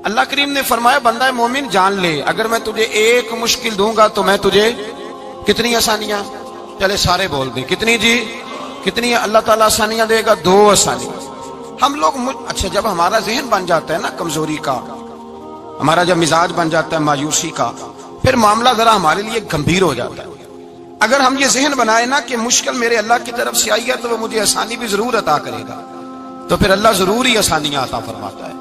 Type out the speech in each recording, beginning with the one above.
اللہ کریم نے فرمایا بندہ مومن جان لے اگر میں تجھے ایک مشکل دوں گا تو میں تجھے کتنی آسانیاں، چلے سارے بول دیں کتنی جی، کتنی اللہ تعالیٰ آسانیاں دے گا؟ 2 آسانیاں۔ ہم لوگ اچھا جب ہمارا ذہن بن جاتا ہے نا کمزوری کا، ہمارا جب مزاج بن جاتا ہے مایوسی کا، پھر معاملہ ذرا ہمارے لیے گمبھیر ہو جاتا ہے۔ اگر ہم یہ ذہن بنائے نا کہ مشکل میرے اللہ کی طرف سے آئی ہے تو وہ مجھے آسانی بھی ضرور عطا کرے گا، تو پھر اللہ ضرور ہی آسانیاں عطا فرماتا ہے۔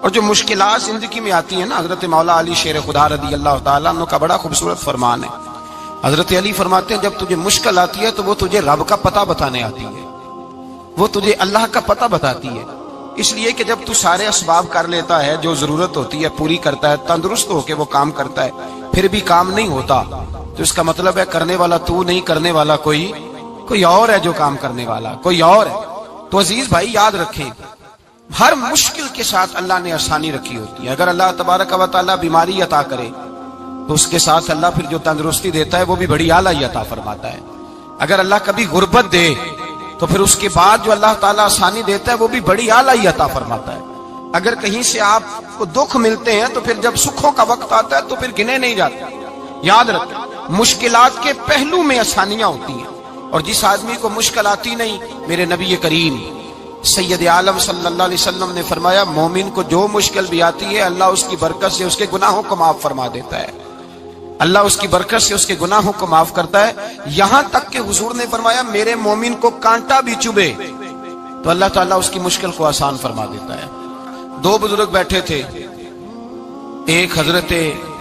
اور جو مشکلات زندگی میں آتی ہیں نا، حضرت مولا علی شیر خدا رضی اللہ تعالیٰ عنہ کا بڑا خوبصورت فرمان ہے۔ حضرت علی فرماتے ہیں جب تجھے مشکل آتی ہے تو وہ تجھے رب کا پتہ بتانے آتی ہے، وہ تجھے اللہ کا پتہ بتاتی ہے۔ اس لیے کہ جب تو سارے اسباب کر لیتا ہے، جو ضرورت ہوتی ہے پوری کرتا ہے، تندرست ہو کے وہ کام کرتا ہے، پھر بھی کام نہیں ہوتا، تو اس کا مطلب ہے کرنے والا تو نہیں، کرنے والا کوئی اور ہے، جو کام کرنے والا کوئی اور ہے۔ تو عزیز بھائی یاد رکھیں، ہر مشکل کے ساتھ اللہ نے آسانی رکھی ہوتی ہے۔ اگر اللہ تبارک و تعالیٰ بیماری عطا کرے تو اس کے ساتھ اللہ پھر جو تندرستی دیتا ہے وہ بھی بڑی اعلیٰ ہی عطا فرماتا ہے۔ اگر اللہ کبھی غربت دے تو پھر اس کے بعد جو اللہ تعالیٰ آسانی دیتا ہے وہ بھی بڑی اعلیٰ ہی عطا فرماتا ہے۔ اگر کہیں سے آپ کو دکھ ملتے ہیں تو پھر جب سکھوں کا وقت آتا ہے تو پھر گنے نہیں جاتے۔ یاد رکھیں مشکلات کے پہلو میں آسانیاں ہوتی ہیں، اور جس آدمی کو مشکل آتی نہیں، میرے نبی کریم سید عالم صلی اللہ علیہ وسلم نے فرمایا مومن کو جو مشکل بھی آتی ہے اللہ اس کی برکت سے اس کے گناہوں کو معاف فرما دیتا ہے، اللہ اس کی برکت سے اس کے گناہوں کو معاف کرتا ہے۔ یہاں تک کہ حضور نے فرمایا میرے مومن کو کانٹا بھی چبھے تو اللہ تعالیٰ اس کی مشکل کو آسان فرما دیتا ہے۔ 2 بزرگ بیٹھے تھے، ایک حضرت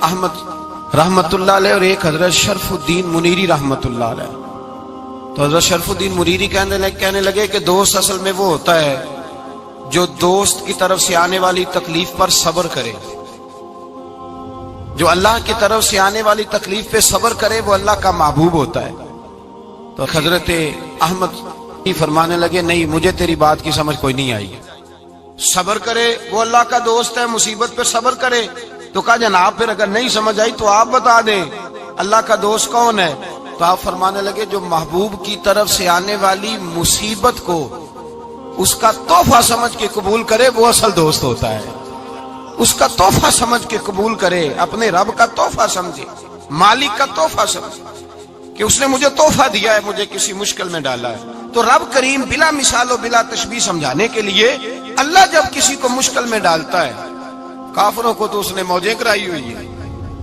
احمد رحمت اللہ علیہ اور ایک حضرت شرف الدین منیری رحمت اللہ علیہ۔ تو حضرت شرف الدین منیری کہنے لگے کہ دوست اصل میں وہ ہوتا ہے جو دوست کی طرف سے آنے والی تکلیف پر صبر کرے، جو اللہ کی طرف سے آنے والی تکلیف پہ صبر کرے وہ اللہ کا محبوب ہوتا ہے۔ تو حضرت احمد فرمانے لگے نہیں مجھے تیری بات کی سمجھ کوئی نہیں آئی، صبر کرے وہ اللہ کا دوست ہے، مصیبت پہ صبر کرے۔ تو کہا جناب پھر اگر نہیں سمجھ آئی تو آپ بتا دیں اللہ کا دوست کون ہے؟ تو آپ فرمانے لگے جو محبوب کی طرف سے آنے والی مصیبت کو اس کا تحفہ سمجھ کے قبول کرے وہ اصل دوست ہوتا ہے۔ اس کا تحفہ سمجھ کے قبول کرے، اپنے رب کا تحفہ سمجھے، مالک کا تحفہ سمجھے کہ اس نے مجھے تحفہ دیا ہے، مجھے کسی مشکل میں ڈالا ہے۔ تو رب کریم بلا مثال و بلا تشبیہ سمجھانے کے لیے اللہ جب کسی کو مشکل میں ڈالتا ہے، کافروں کو تو اس نے موجیں کرائی ہوئی ہیں،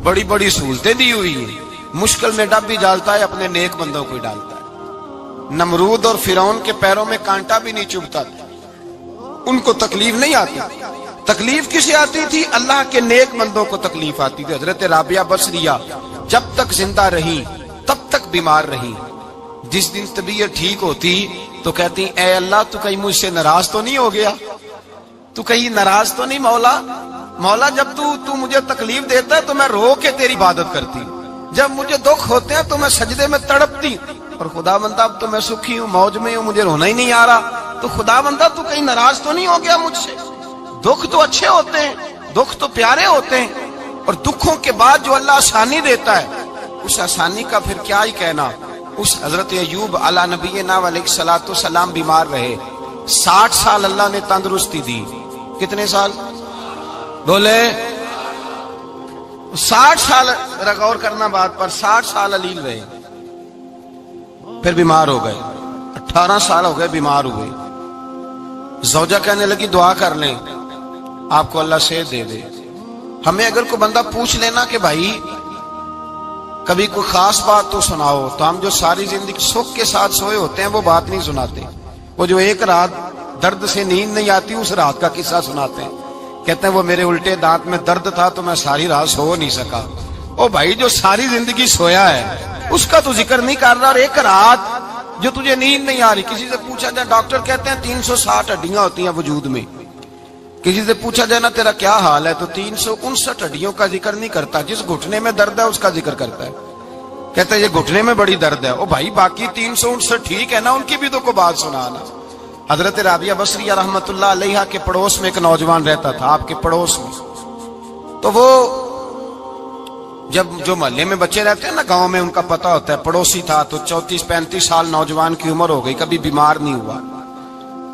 بڑی بڑی سہولتیں دی ہوئی ہیں، مشکل میں ڈب بھی ڈالتا ہے، اپنے نیک بندوں کو ہی ڈالتا ہے۔ نمرود اور فرعون کے پیروں میں کانٹا بھی نہیں چبھتا تھا، ان کو تکلیف نہیں آتی۔ تکلیف کسے آتی تھی؟ اللہ کے نیک بندوں کو تکلیف آتی تھی۔ حضرت رابعہ بصریہ جب تک زندہ رہی تب تک بیمار رہی، جس دن طبیعت ٹھیک ہوتی تو کہتی اے اللہ تو کہیں مجھ سے ناراض تو نہیں ہو گیا، تو کہیں ناراض تو نہیں مولا جب تو مجھے تکلیف دیتا ہے تو میں رو کے تیری عبادت کرتی ہوں، جب مجھے دکھ ہوتے ہیں تو میں سجدے میں تڑپتی ہوں، اور خدا بندہ اب تو میں سکھی ہوں، موج میں ہوں، مجھے رونا ہی نہیں آ رہا، تو خدا بندہ تو کہیں ناراض تو نہیں ہو گیا مجھ سے۔ دکھ تو اچھے ہوتے ہیں، دکھ تو پیارے ہوتے ہیں، اور دکھوں کے بعد جو اللہ آسانی دیتا ہے اس آسانی کا پھر کیا ہی کہنا۔ اس حضرت ایوب علی نبینا علیہ الصلوۃ والسلام بیمار رہے، 60 سال اللہ نے تندرستی دی۔ کتنے سال بولے؟ 60 سال، غور کرنا بات پر، 60 سال علیل رہے، پھر بیمار ہو گئے، 18 سال ہو گئے بیمار ہوئے۔ زوجہ کہنے لگی دعا کر لیں آپ کو اللہ صحت دے دے۔ ہمیں اگر کوئی بندہ پوچھ لینا کہ بھائی کبھی کوئی خاص بات تو سناؤ، تو ہم جو ساری زندگی سکھ کے ساتھ سوئے ہوتے ہیں وہ بات نہیں سناتے، وہ جو ایک رات درد سے نیند نہیں آتی اس رات کا قصہ سناتے ہیں، کہتے ہیں وہ میرے الٹے دانت میں درد تھا تو میں ساری رات سو نہیں سکا۔ او بھائی جو ساری زندگی سویا ہے اس کا تو ذکر نہیں کر رہا، اور ایک رات جو تجھے نیند نہیں آ رہی۔ کسی سے پوچھا جائے، ڈاکٹر کہتے ہیں 360 ہڈیاں ہوتی ہیں وجود میں، کسی سے پوچھا جائے نا تیرا کیا حال ہے تو 359 ہڈیوں کا ذکر نہیں کرتا، جس گھٹنے میں درد ہے اس کا ذکر کرتا ہے، کہتا ہے یہ گھٹنے میں بڑی درد ہے۔ او بھائی باقی 359 ٹھیک ہے نا، ان کی بھی تو کوئی بات سنانا۔ حضرت رابعہ بصریہ رحمت اللہ علیہ کے پڑوس میں ایک نوجوان رہتا تھا، آپ کے پڑوس میں، تو وہ جب جو محلے میں بچے رہتے ہیں نا گاؤں میں ان کا پتہ ہوتا ہے، پڑوسی تھا تو 34-35 سال نوجوان کی عمر ہو گئی، کبھی بیمار نہیں ہوا۔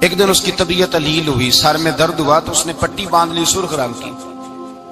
ایک دن اس کی طبیعت علیل ہوئی، سر میں درد ہوا تو اس نے پٹی باندھ لی سرخ رنگ کی،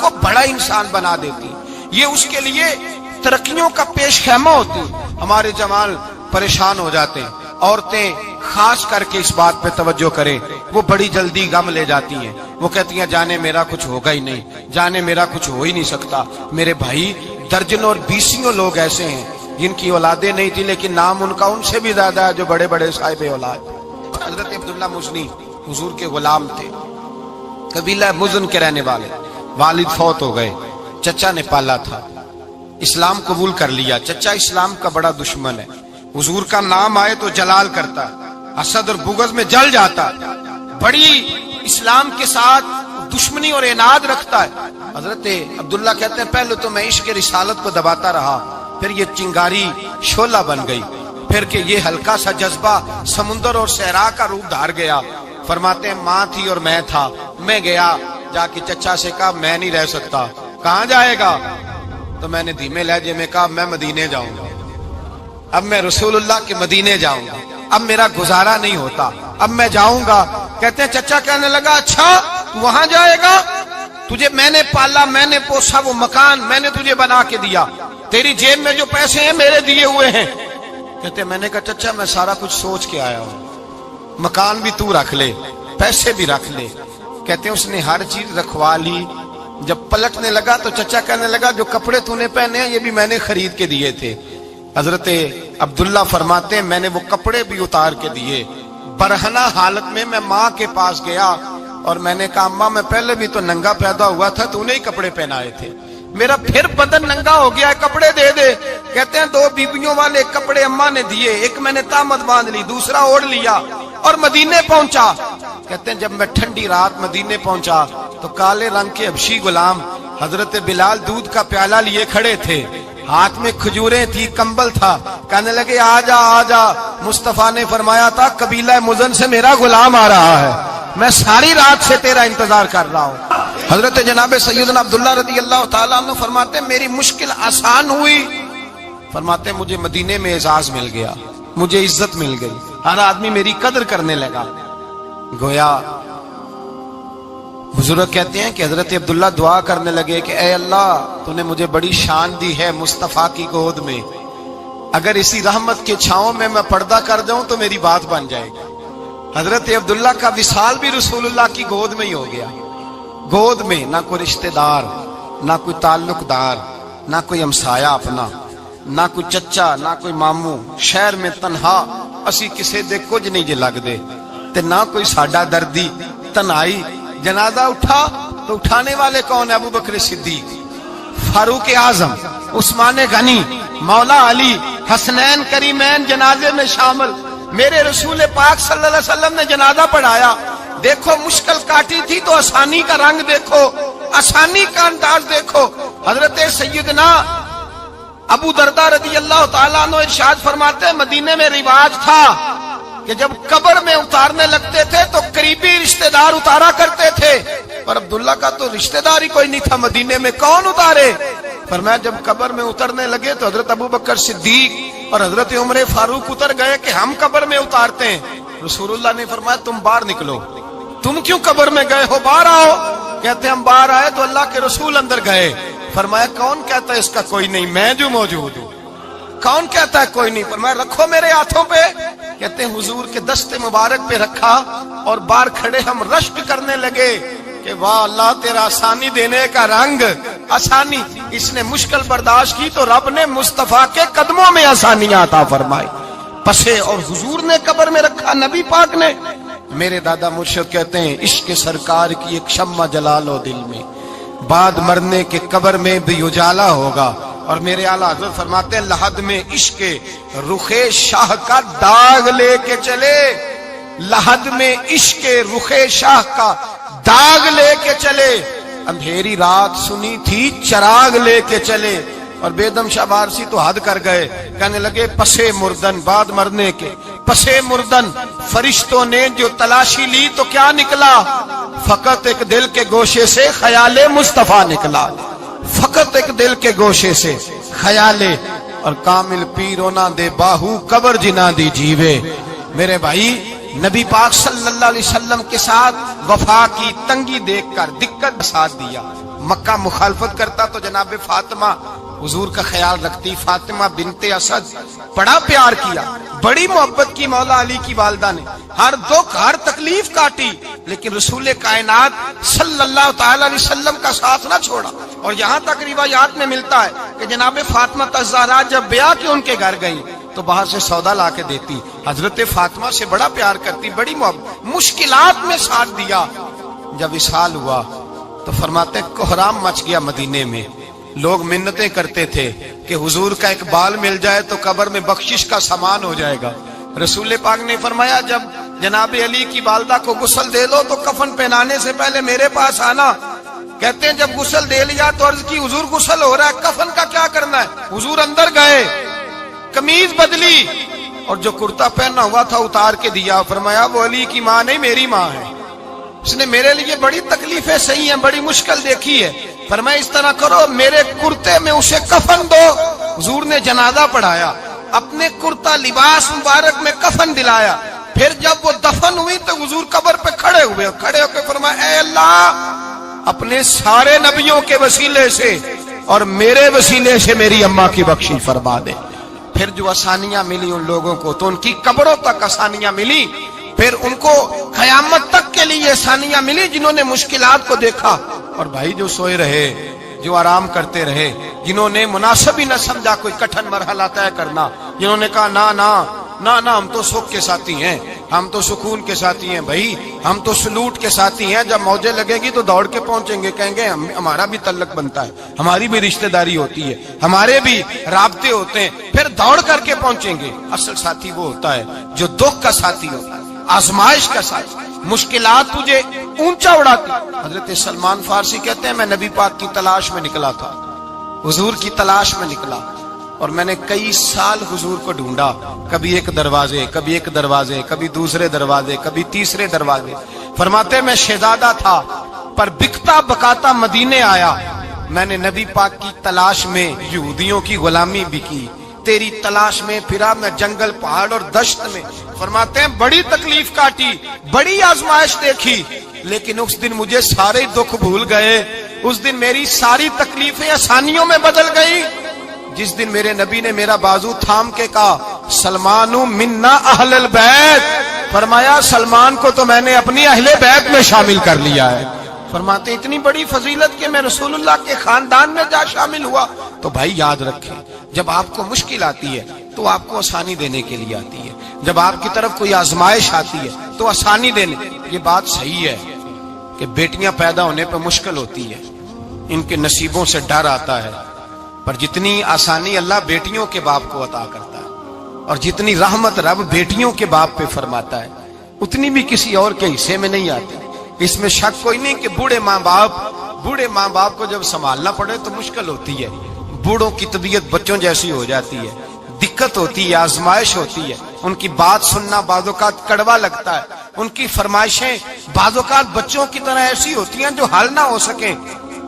کو بڑا انسان بنا دیتی، یہ اس کے لیے ترقیوں کا پیش خیمہ ہوتی۔ ہمارے جوان پریشان ہو جاتے ہیں، عورتیں خاص کر کے اس بات پہ توجہ کریں، وہ بڑی جلدی غم لے جاتی ہیں، وہ کہتی ہیں جانے میرا کچھ ہوگا ہی نہیں، جانے میرا کچھ ہو ہی نہیں سکتا۔ میرے بھائی درجنوں اور بیسیوں لوگ ایسے ہیں جن کی اولادیں نہیں تھی لیکن نام ان کا ان سے بھی زیادہ ہے جو بڑے بڑے صاحب اولاد۔ حضرت عبداللہ مزنی حضور کے غلام تھے، قبیلہ مزن کے رہنے والے، والد فوت ہو گئے، چچا نے پالا تھا، اسلام قبول کر لیا۔ چچا اسلام کا بڑا دشمن ہے، حضور کا نام آئے تو جلال کرتا، حسد اور بغض میں جل جاتا، بڑی اسلام کے ساتھ دشمنی اور عناد رکھتا ہے۔ حضرت عبداللہ کہتے ہیں پہلے تو میں عشق رسالت کو دباتا رہا، پھر یہ چنگاری شعلہ بن گئی، پھر کہ یہ ہلکا سا جذبہ سمندر اور صحرا کا روپ دھار گیا۔ فرماتے ہیں ماں تھی اور میں تھا، میں گیا جا کے چچا سے کہا میں نہیں رہ سکتا۔ کہاں جائے گا؟ تو میں نے دھیمے لہجے میں کہا میں مدینے جاؤں گا، اب میں رسول اللہ کے مدینے جاؤں گا، اب میرا گزارا نہیں ہوتا، اب میں جاؤں گا۔ کہتے ہیں چچا کہنے لگا اچھا تو وہاں جائے گا؟ تجھے میں نے پالا، میں نے پوسا، وہ مکان میں نے تجھے بنا کے دیا، تیری جیب میں جو پیسے ہیں میرے دیے ہوئے ہیں۔ کہتے ہیں میں نے کہا چچا میں سارا کچھ سوچ کے آیا ہوں، مکان بھی تو رکھ لے، پیسے بھی رکھ لے۔ کہتے ہیں اس نے ہر چیز رکھوا لی۔ جب پلٹنے لگا تو چچا کہنے لگا جو کپڑے تو نے پہنے ہیں یہ بھی میں نے خرید کے دیے تھے۔ حضرت عبداللہ فرماتے ہیں میں نے وہ کپڑے بھی اتار کے دیے، برہنہ حالت میں میں ماں کے پاس گیا اور میں نے کہا اماں میں پہلے بھی تو ننگا پیدا ہوا تھا، تو نے ہی کپڑے پہنائے تھے، میرا پھر بدن ننگا ہو گیا ہے، کپڑے دے دے۔ کہتے ہیں 2 بیبیوں والے کپڑے اماں نے دیے، ایک میں نے تامت باندھ لی، دوسرا اوڑھ لیا اور مدینے پہنچا۔ کہتے ہیں جب میں ٹھنڈی رات مدینے پہنچا تو کالے رنگ کے حبشی غلام حضرت بلال دودھ کا پیالہ لیے کھڑے تھے، ہاتھ میں کھجوریں تھی، کمبل تھا، کہنے لگے آجا آجا۔ مصطفیٰ نے فرمایا تھا قبیلہ مزن سے میرا غلام آ رہا ہے، میں ساری رات سے تیرا انتظار کر رہا ہوں۔ حضرت جناب سیدنا عبداللہ رضی اللہ تعالیٰ عنہ فرماتے ہیں میری مشکل آسان ہوئی، فرماتے ہیں مجھے مدینے میں اعزاز مل گیا، مجھے عزت مل گئی، ہر آدمی میری قدر کرنے لگا۔ گویا بزرگ کہتے ہیں کہ حضرت عبداللہ دعا کرنے لگے کہ اے اللہ تو نے مجھے بڑی شان دی ہے مصطفیٰ کی گود میں، اگر اسی رحمت کے چھاؤں میں پردہ کر جاؤں تو میری بات بن جائے گی۔ حضرت عبداللہ کا وصال بھی رسول اللہ کی گود میں ہی ہو گیا، گود میں نہ کوئی رشتہ دار، نہ کوئی تعلق دار، نہ کوئی ہمسایا اپنا، نہ کوئی چچا، نہ کوئی ماموں، شہر میں تنہا اسی کسے دے کچھ نہیں جے لگ دے تے نہ کوئی ساڈا دردی، تنہائی۔ جنازہ اٹھا تو اٹھانے والے کون؟ ابو بکر صدیق، فاروق اعظم، عثمان غنی، مولا علی، حسنین کریمین جنازے میں شامل۔ میرے رسول پاک صلی اللہ علیہ وسلم نے جنازہ پڑھایا، دیکھو مشکل کاٹی تھی تو آسانی کا رنگ دیکھو، آسانی کا انداز دیکھو۔ حضرت سیدنا ابو دردہ رضی اللہ تعالیٰ عنہ ارشاد فرماتے ہیں مدینے میں رواج تھا کہ جب قبر میں اتارنے لگتے تھے تو قریبی رشتہ دار اتارا کرتے تھے، اور عبداللہ کا تو رشتہ دار ہی کوئی نہیں تھا مدینے میں، کون اتارے؟ فرمایا جب قبر میں اترنے لگے تو حضرت ابو بکر صدیق اور حضرت عمر فاروق اتر گئے کہ ہم قبر میں اتارتے ہیں۔ رسول اللہ نے فرمایا تم باہر نکلو، تم کیوں قبر میں گئے ہو، باہر آؤ۔ کہتے ہیں ہم باہر آئے تو اللہ کے رسول اندر گئے، فرمایا کون کہتا ہے اس کا کوئی نہیں، میں جو موجود ہوں، کون کہتا ہے کوئی نہیں؟ فرمایا رکھو میرے ہاتھوں پہ۔ کہتے ہیں حضور کے دست مبارک پہ رکھا اور باہر کھڑے ہم رشک کرنے لگے کہ واہ اللہ تیرا آسانی دینے کا رنگ، آسانی۔ اس نے مشکل برداشت کی تو رب نے مصطفیٰ کے قدموں میں آسانیاں عطا فرمائی، پسے اور حضور نے قبر میں رکھا، نبی پاک نے۔ میرے دادا مرشد کہتے ہیں عشق سرکار کی ایک شمع جلا لو دل میں، بعد مرنے کے قبر میں بھی اجالا ہوگا۔ اور میرے اعلیٰ حضرت فرماتے ہیں لحد میں عشق رخ شاہ کا داغ لے کے چلے، لحد میں عشق رخ شاہ کا داغ لے کے چلے، اندھیری رات سنی تھی چراغ لے کے چلے۔ اور بیدم شاہ بارسی تو حد کر گئے، کہنے لگے پسے مردن، بعد مرنے کے پسے مردن فرشتوں نے جو تلاشی لی تو کیا نکلا؟ فقط ایک دل کے گوشے سے خیال مصطفیٰ نکلا، فقط ایک دل کے گوشے سے خیال۔ اور کامل پیرو نہ دے باہو قبر جنا دی جیوے۔ میرے بھائی نبی پاک صلی اللہ علیہ وسلم کے ساتھ وفا کی تنگی دیکھ کر دقت ساتھ دیا. مکہ مخالفت کرتا تو جناب فاطمہ حضور کا خیال رکھتی. فاطمہ بنت اسد بڑا پیار کیا, بڑی محبت کی مولا علی کی والدہ نے, ہر دکھ ہر تکلیف کاٹی, لیکن رسول کائنات صلی اللہ تعالی علیہ وسلم کا ساتھ نہ چھوڑا. اور یہاں تک روایات میں ملتا ہے کہ جناب فاطمہ الزہرا جب بیعہ کے ان کے گھر گئی تو باہر سے سودا لا کے دیتی. حضرت فاطمہ سے بڑا پیار کرتی, بڑی محبت, مشکلات میں ساتھ دیا. جب وصال ہوا تو فرماتے کوہرام مچ گیا مدینے میں. لوگ منتیں کرتے تھے کہ حضور کا ایک بال مل جائے تو قبر میں بخشش کا سامان ہو جائے گا. رسول پاک نے فرمایا جب جناب علی کی والدہ کو غسل دے دو تو کفن پہنانے سے پہلے میرے پاس آنا. کہتے ہیں جب غسل دے لیا تو عرض کی حضور غسل ہو رہا ہے, کفن کا کیا کرنا ہے؟ حضور اندر گئے, قمیض بدلی اور جو کرتا پہنا ہوا تھا اتار کے دیا. فرمایا وہ علی کی ماں نہیں میری ماں ہے, اس نے میرے لیے بڑی تکلیفیں سہی ہیں, بڑی مشکل دیکھی ہے. فرمایا اس طرح کرو میرے کرتے میں اسے کفن دو. حضور نے جنازہ پڑھایا, اپنے کرتا لباس مبارک میں کفن دلایا. پھر جب وہ دفن ہوئی تو حضور قبر پہ کھڑے ہوئے, کھڑے ہو کے فرمایا اے اللہ اپنے سارے نبیوں کے وسیلے سے اور میرے وسیلے سے میری اماں کی بخشش فرما دے. پھر جو آسانیاں ملی ان لوگوں کو تو ان کی قبروں تک آسانیاں ملی, پھر ان کو قیامت تک کے لیے آسانیاں ملی جنہوں نے مشکلات کو دیکھا. اور بھائی جو سوئے رہے, جو آرام کرتے رہے, جنہوں نے مناسب ہی نہ سمجھا کوئی کٹھن مرحلہ طے کرنا, جنہوں نے کہا نا نا نا نا ہم تو سکھ کے ساتھی ہیں, ہم تو سکون کے ساتھی ہیں, بھائی ہم تو سلوٹ کے ساتھی ہیں, جب موجیں لگے گی تو دوڑ کے پہنچیں گے, کہیں گے ہمارا بھی تعلق بنتا ہے, ہماری بھی رشتہ داری ہوتی ہے, ہمارے بھی رابطے ہوتے ہیں, پھر دوڑ کر کے پہنچیں گے. اصل ساتھی وہ ہوتا ہے جو دکھ کا ساتھی ہوتا ہے, آزمائش کا ساتھی, مشکلات تجھے اونچا اڑاتی. حضرت سلمان فارسی کہتے ہیں میں نبی پاک کی تلاش میں نکلا تھا, حضور کی تلاش میں نکلا, اور میں نے کئی سال حضور کو ڈھونڈا, کبھی ایک دروازے, کبھی ایک دروازے, کبھی دوسرے دروازے, کبھی تیسرے دروازے. فرماتے میں شہزادہ تھا پر بکتا بکاتا مدینے آیا. میں نے نبی پاک کی تلاش میں یہودیوں کی غلامی بھی کی, تیری تلاش میں پھرا میں جنگل پہاڑ اور دشت میں. فرماتے ہیں بڑی تکلیف کاٹی, بڑی آزمائش دیکھی, لیکن اس دن مجھے سارے دکھ بھول گئے. اس دن میری ساری تکلیفیں آسانیوں میں بدل گئی جس دن میرے نبی نے میرا بازو تھام کے کہا سلمانو منا اہل البیت. فرمایا سلمان کو تو میں نے اپنی اہل بیت میں شامل کر لیا ہے. فرماتے اتنی بڑی فضیلت کہ میں رسول اللہ کے خاندان میں جا شامل ہوا. تو بھائی یاد رکھیں, جب آپ کو مشکل آتی ہے تو آپ کو آسانی دینے کے لیے آتی ہے, جب آپ کی طرف کوئی آزمائش آتی ہے تو آسانی دینے. یہ بات صحیح ہے کہ بیٹیاں پیدا ہونے پہ مشکل ہوتی ہے, ان کے نصیبوں سے ڈر آتا ہے, پر جتنی آسانی اللہ بیٹیوں کے باپ کو عطا کرتا ہے اور جتنی رحمت رب بیٹیوں کے باپ پہ فرماتا ہے اتنی بھی کسی اور کے حصے میں نہیں آتی. اس میں شک کوئی نہیں کہ بوڑھے ماں باپ کو جب سنبھالنا پڑے تو مشکل ہوتی ہے. بوڑھوں کی طبیعت بچوں جیسی ہو جاتی ہے, دقت ہوتی ہے, آزمائش ہوتی ہے, ان کی بات سننا بعض اوقات کڑوا لگتا ہے, ان کی فرمائشیں بعض اوقات بچوں کی طرح ایسی ہوتی ہیں جو حل نہ ہو سکیں.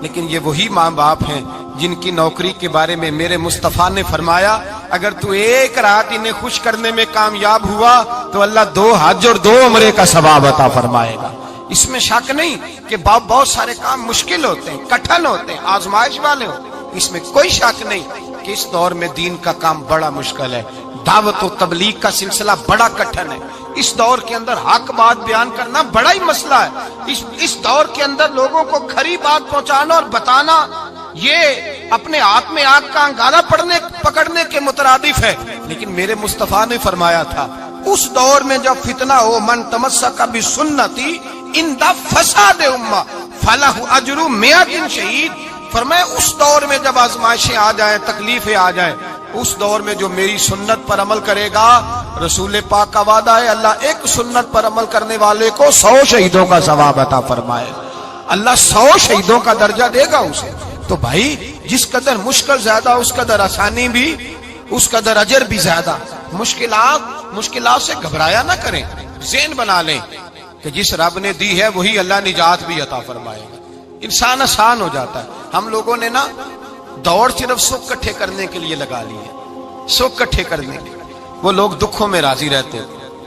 لیکن یہ وہی ماں باپ ہیں جن کی نوکری کے بارے میں میرے مصطفیٰ نے فرمایا اگر تو ایک رات انہیں خوش کرنے میں کامیاب ہوا تو اللہ 2 حج اور 2 عمرے کا ثواب عطا فرمائے گا. اس میں شک نہیں کہ بہت سارے کام مشکل ہوتے ہیں, کٹھن ہوتے ہیں, آزمائش والے ہوتے ہیں. اس میں کوئی شک نہیں کہ اس دور میں دین کا کام بڑا مشکل ہے, دعوت و تبلیغ کا سلسلہ بڑا کٹھن ہے. اس دور کے اندر حق بات بیان کرنا بڑا ہی مسئلہ ہے. اس دور کے اندر لوگوں کو کھری بات پہنچانا اور بتانا یہ اپنے ہاتھ میں آگ کا انگارہ پکڑنے کے مترادف ہے. لیکن میرے مصطفیٰ نے فرمایا تھا اس دور میں جب فتنہ ہو من تمسک بسنتی عند فساد امہ فلہ اجر 100 شہید. فرمایا اس دور میں جب آزمائشیں آ جائیں, تکلیفیں آ جائیں, اس دور میں جو میری سنت پر عمل کرے گا, رسول پاک کا وعدہ ہے اللہ ایک سنت پر عمل کرنے والے کو 100 شہیدوں کا ثواب عطا فرمائے. اللہ 100 شہیدوں کا درجہ دے گا اسے. تو بھائی جس قدر مشکل زیادہ اس قدر آسانی بھی, اس قدر اجر بھی زیادہ. مشکلات سے گھبرایا نہ کریں, ذہن بنا لیں کہ جس رب نے دی ہے وہی اللہ نجات بھی عطا فرمائے گا. انسان آسان ہو جاتا ہے. ہم لوگوں نے نا دوڑ صرف سکھ کٹھے کرنے کے لیے لگا لی ہے, سکھ کٹھے کرنے کے. وہ لوگ دکھوں میں راضی رہتے,